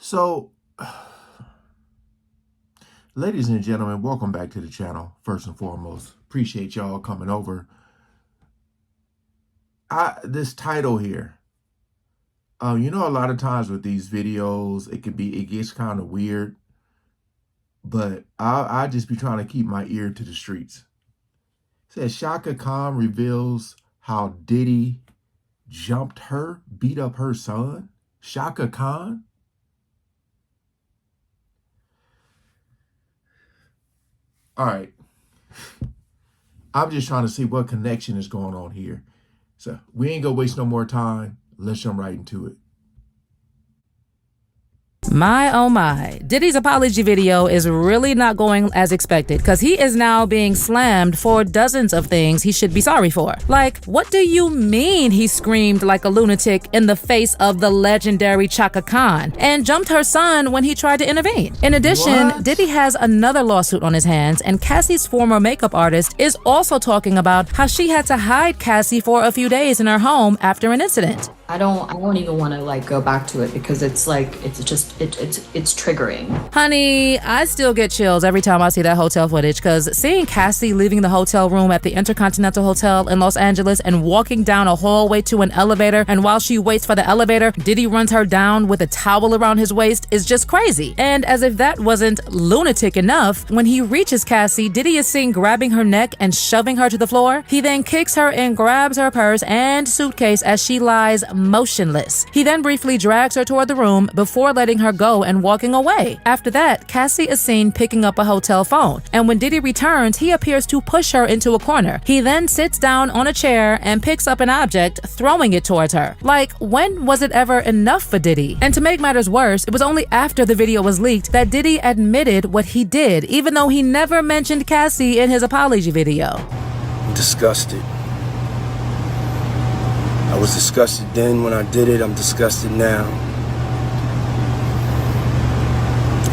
So, ladies and gentlemen, welcome back to the channel. First and foremost, appreciate y'all coming over. This title here, a lot of times with these videos, it gets kind of weird, but I just be trying to keep my ear to the streets. It says Chaka Khan reveals how Diddy beat up her son. Chaka Khan? All right. I'm just trying to see what connection is going on here. So we ain't gonna waste no more time. Let's jump right into it. My oh my, Diddy's apology video is really not going as expected because he is now being slammed for dozens of things he should be sorry for. Like, what do you mean he screamed like a lunatic in the face of the legendary Chaka Khan and jumped her son when he tried to intervene? In addition, Diddy has another lawsuit on his hands, and Cassie's former makeup artist is also talking about how she had to hide Cassie for a few days in her home after an incident. I don't even want to go back to it because it's triggering. Honey, I still get chills every time I see that hotel footage because seeing Cassie leaving the hotel room at the Intercontinental Hotel in Los Angeles and walking down a hallway to an elevator, and while she waits for the elevator, Diddy runs her down with a towel around his waist is just crazy. And as if that wasn't lunatic enough, when he reaches Cassie, Diddy is seen grabbing her neck and shoving her to the floor. He then kicks her and grabs her purse and suitcase as she lies motionless. He then briefly drags her toward the room before letting her go and walking away. After that, Cassie is seen picking up a hotel phone, and when Diddy returns, he appears to push her into a corner. He then sits down on a chair and picks up an object, throwing it towards her. Like, when was it ever enough for Diddy? And to make matters worse, it was only after the video was leaked that Diddy admitted what he did, even though he never mentioned Cassie in his apology video. I'm disgusted. I was disgusted then when I did it. I'm disgusted now.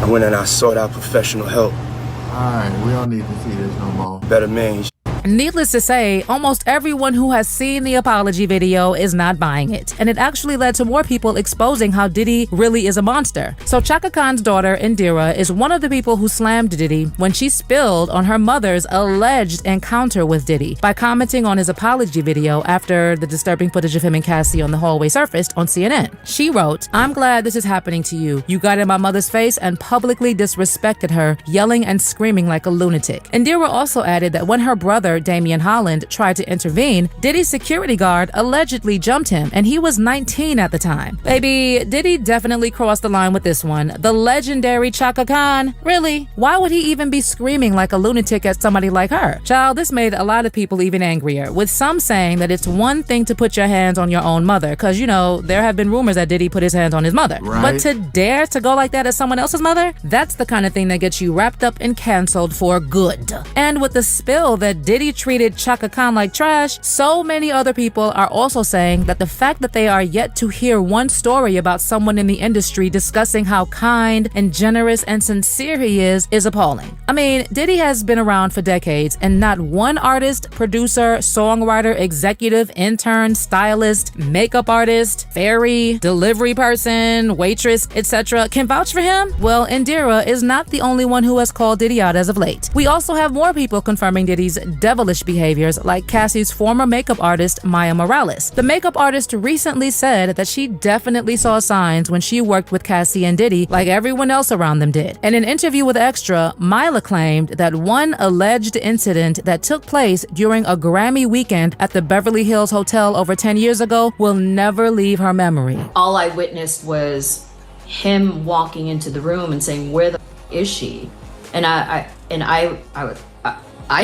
I went and I sought out professional help. All right, we don't need to see this no more. Better man. Needless to say, almost everyone who has seen the apology video is not buying it, and it actually led to more people exposing how Diddy really is a monster. So Chaka Khan's daughter, Indira, is one of the people who slammed Diddy when she spilled on her mother's alleged encounter with Diddy by commenting on his apology video after the disturbing footage of him and Cassie on the hallway surfaced on CNN. She wrote, "I'm glad this is happening to you. You got in my mother's face and publicly disrespected her, yelling and screaming like a lunatic." Indira also added that when her brother, Damian Holland, tried to intervene, Diddy's security guard allegedly jumped him, and he was 19 at the time. Baby, Diddy definitely crossed the line with this one. The legendary Chaka Khan? Really? Why would he even be screaming like a lunatic at somebody like her? Child, this made a lot of people even angrier, with some saying that it's one thing to put your hands on your own mother, because, there have been rumors that Diddy put his hands on his mother. Right. But to dare to go like that at someone else's mother? That's the kind of thing that gets you wrapped up and canceled for good. And with the spill that Diddy treated Chaka Khan like trash, so many other people are also saying that the fact that they are yet to hear one story about someone in the industry discussing how kind and generous and sincere he is appalling. I mean, Diddy has been around for decades, and not one artist, producer, songwriter, executive, intern, stylist, makeup artist, fairy, delivery person, waitress, etc. can vouch for him. Well, Indira is not the only one who has called Diddy out as of late. We also have more people confirming Diddy's devilish behaviors, like Cassie's former makeup artist, Maya Morales. The makeup artist recently said that she definitely saw signs when she worked with Cassie and Diddy, like everyone else around them did. In an interview with Extra, Maya claimed that one alleged incident that took place during a Grammy weekend at the Beverly Hills Hotel over 10 years ago will never leave her memory. All I witnessed was him walking into the room and saying, "Where the is she?" And I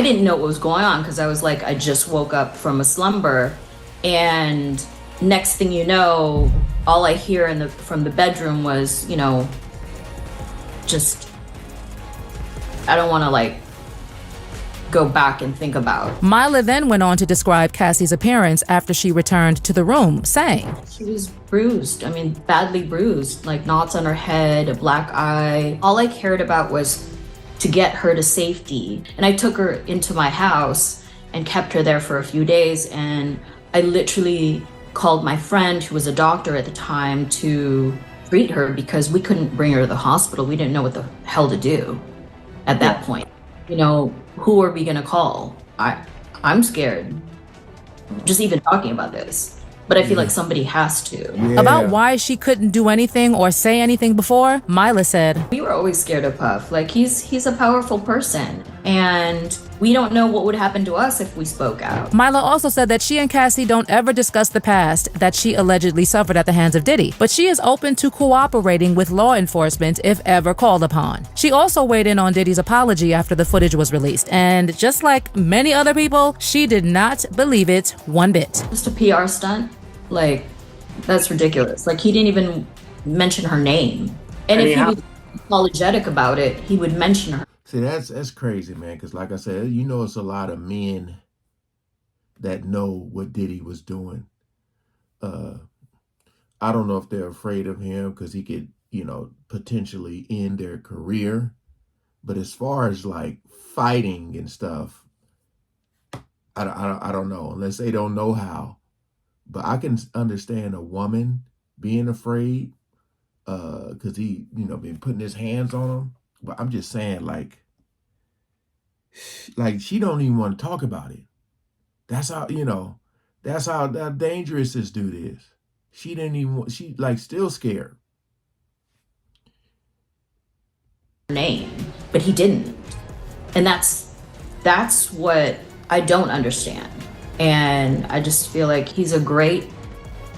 didn't know what was going on because I was like, I just woke up from a slumber, and next thing you know, all I hear from the bedroom was, just, I don't want to go back and think about. Mila then went on to describe Cassie's appearance after she returned to the room, saying, "She was bruised. I mean, badly bruised, like knots on her head, a black eye. All I cared about was to get her to safety. And I took her into my house and kept her there for a few days. And I literally called my friend, who was a doctor at the time, to treat her because we couldn't bring her to the hospital. We didn't know what the hell to do at that point. Who are we gonna call? I'm scared just even talking about this. But I feel like somebody has to. Yeah. About why she couldn't do anything or say anything before, Mila said, We were always scared of Puff. Like he's a powerful person, and we don't know what would happen to us if we spoke out. Mila also said that she and Cassie don't ever discuss the past that she allegedly suffered at the hands of Diddy, but she is open to cooperating with law enforcement if ever called upon. She also weighed in on Diddy's apology after the footage was released, and just like many other people, she did not believe it one bit. Just a PR stunt? Like, that's ridiculous. Like, he didn't even mention her name. And if he was apologetic about it, he would mention her. See, that's crazy, man, because like I said, it's a lot of men that know what Diddy was doing. I don't know if they're afraid of him because he could, potentially end their career. But as far as like fighting and stuff, I don't know, unless they don't know how. But I can understand a woman being afraid because he, been putting his hands on him. But I'm just saying, like she don't even want to talk about it. That's how, that's how dangerous this dude is. She didn't even, she like still scared. Name, but he didn't. And that's what I don't understand. And I just feel like he's a great,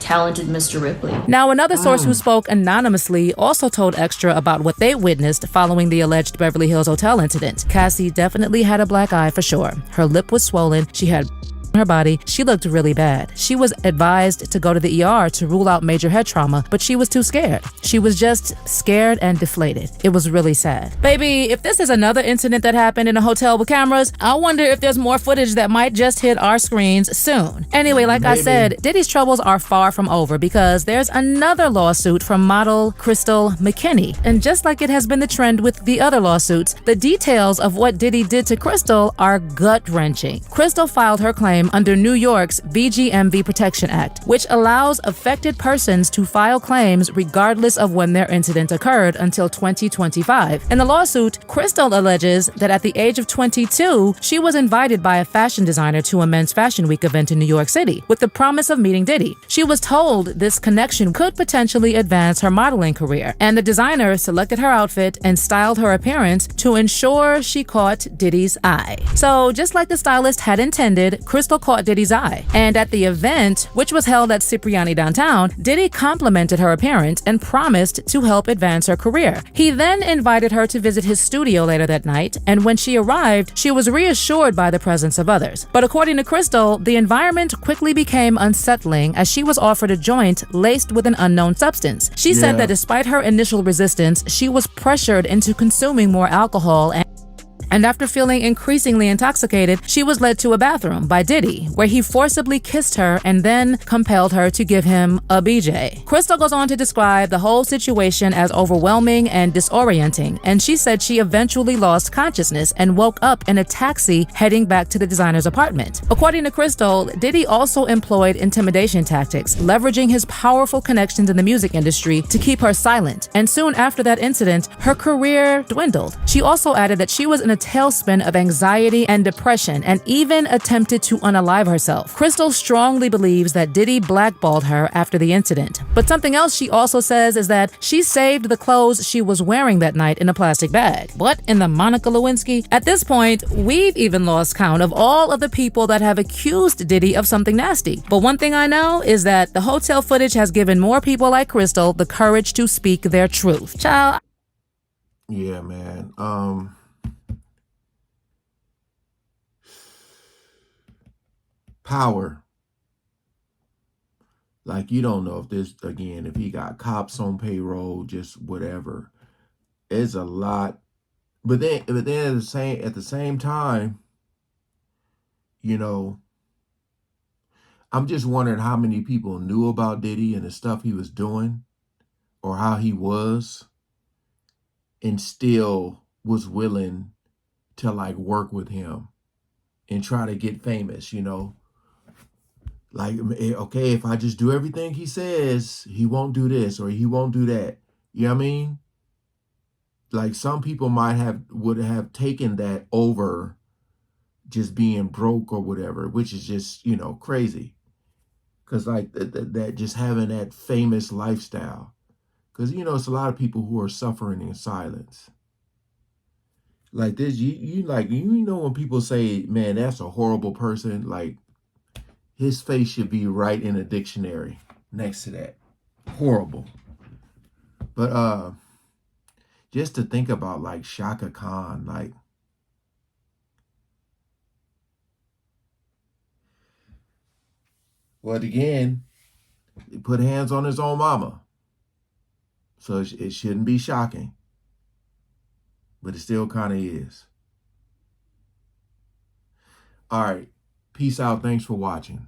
talented Mr. Ripley. Now, another source who spoke anonymously also told Extra about what they witnessed following the alleged Beverly Hills hotel incident. Cassie definitely had a black eye for sure. Her lip was swollen. She had her body. She looked really bad. She was advised to go to the ER to rule out major head trauma, but she was too scared. She was just scared and deflated. It was really sad. Baby, if this is another incident that happened in a hotel with cameras, I wonder if there's more footage that might just hit our screens soon. Anyway, like I said, Diddy's troubles are far from over because there's another lawsuit from model Crystal McKinney. And just like it has been the trend with the other lawsuits, the details of what Diddy did to Crystal are gut-wrenching. Crystal filed her claim under New York's VGMV Protection Act, which allows affected persons to file claims regardless of when their incident occurred until 2025. In the lawsuit, Crystal alleges that at the age of 22, she was invited by a fashion designer to a men's fashion week event in New York City with the promise of meeting Diddy. She was told this connection could potentially advance her modeling career, and the designer selected her outfit and styled her appearance to ensure she caught Diddy's eye. So just like the stylist had intended, Crystal caught Diddy's eye. And at the event, which was held at Cipriani downtown, Diddy complimented her appearance and promised to help advance her career. He then invited her to visit his studio later that night, and when she arrived, she was reassured by the presence of others. But according to Crystal, the environment quickly became unsettling as she was offered a joint laced with an unknown substance. She said that despite her initial resistance, she was pressured into consuming more alcohol, and after feeling increasingly intoxicated, she was led to a bathroom by Diddy, where he forcibly kissed her and then compelled her to give him a BJ. Crystal goes on to describe the whole situation as overwhelming and disorienting, and she said she eventually lost consciousness and woke up in a taxi heading back to the designer's apartment. According to Crystal, Diddy also employed intimidation tactics, leveraging his powerful connections in the music industry to keep her silent, and soon after that incident, her career dwindled. She also added that she was in a tailspin of anxiety and depression and even attempted to unalive herself. Crystal strongly believes that Diddy blackballed her after the incident. But something else she also says is that she saved the clothes she was wearing that night in a plastic bag. What in the Monica Lewinsky? At this point, we've even lost count of all of the people that have accused Diddy of something nasty. But one thing I know is that the hotel footage has given more people like Crystal the courage to speak their truth. Child. Yeah, man. Power. Like, you don't know if this, again, if he got cops on payroll, just whatever. It's a lot. But then at the same time, I'm just wondering how many people knew about Diddy and the stuff he was doing, or how he was, and still was willing to like work with him and try to get famous, Like, okay, if I just do everything he says, he won't do this or he won't do that. You know what I mean? Like some people would have taken that over just being broke or whatever, which is just, crazy. Because like that just having that famous lifestyle. Because, it's a lot of people who are suffering in silence. Like this, when people say, man, that's a horrible person, like his face should be right in a dictionary next to that. Horrible. But just to think about like Chaka Khan, like well again, he put hands on his own mama. So it shouldn't be shocking. But it still kind of is. All right. Peace out. Thanks for watching.